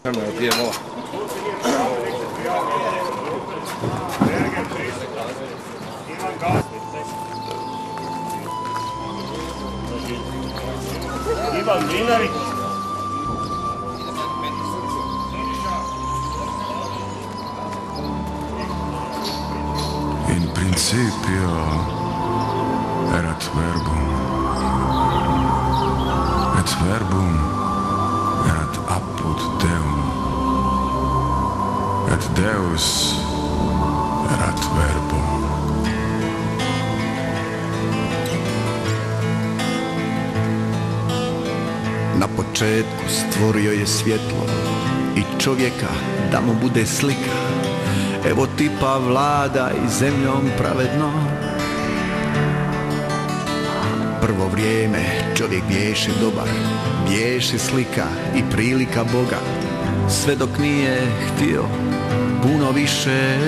Pijemo. Ivan Dinarić. In principio erat verbum, et verbum erat apud Deum, et Deus erat verbum. Na početku stvorio je svjetlo i čovjeka da mu bude slika. Evo tipa vlada i zemljom pravedno. Prvo vrijeme čovjek biješe dobar, biješe slika i prilika Boga, sve dok nije htio puno više.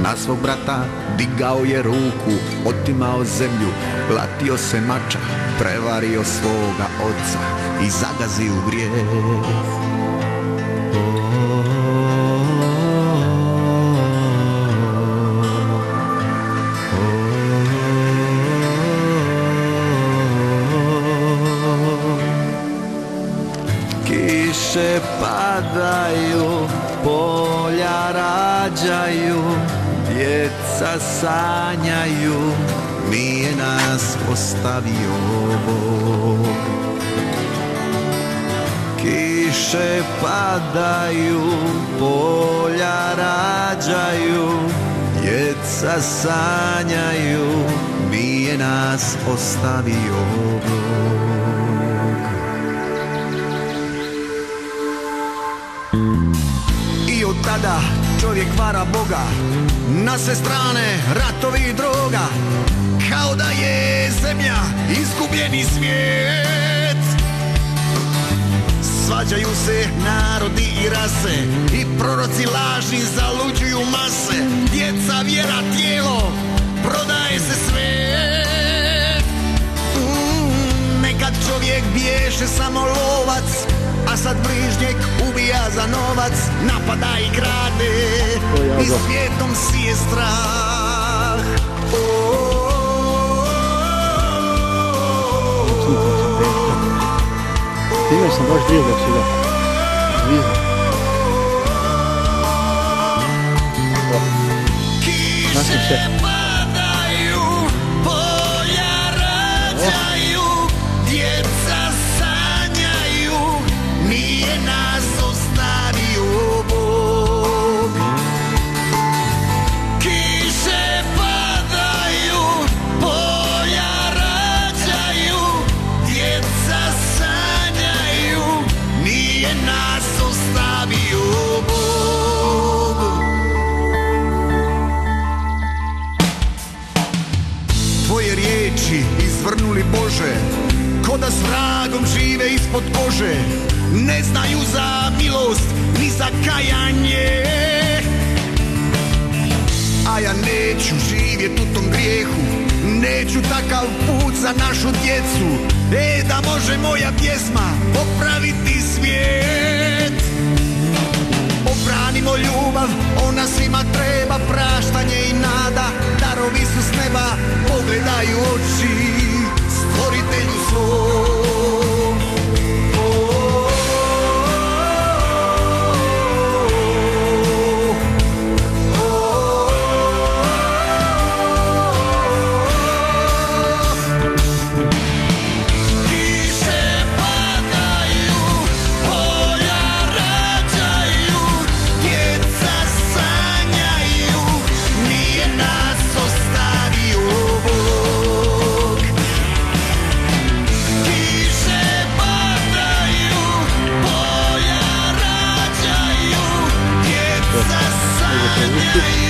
Na svog brata digao je ruku, otimao zemlju, latio se mača, prevario svoga oca i zagazio u grijeh. Kiše padaju, polja rađaju, djeca sanjaju, nije nas ostavio Bog. Kiše padaju, polja rađaju, djeca sanjaju, nije nas ostavio Bog. I od tada čovjek vara Boga, na sve strane ratovi i droga, kao da je zemlja izgubljeni svijet. Svađaju se narodi i rase, i proroci lažni zaluđuju mase. Djeca, vjera, tijelo, prodaje se svet. Nekad čovjek biješe samo lovac, a sad bližnjeg ubija za novac, napada i krade i svijetom sije strah. Imao sam baš drijeg dok si ga zvizno. Kiše padaju, polja rađaju, djeca sanjaju, nije nas ostavio Bog. Kiše padaju, polja rađaju, djeca sanjaju, nije nas ostavio Bog. Tvoje riječi izvrnuli Bože, ko da s vragom žive ispod kože, ne znaju za milost ni za kajanje. A ja neću živjet u tom grijehu, neću takav put za našu djecu. Da može moja pjesma popraviti svijet. Obranimo ljubav, ona svima treba, praštanje i nada, darovi su s neba, pogledaju oči stvoritelju svom. Thank you.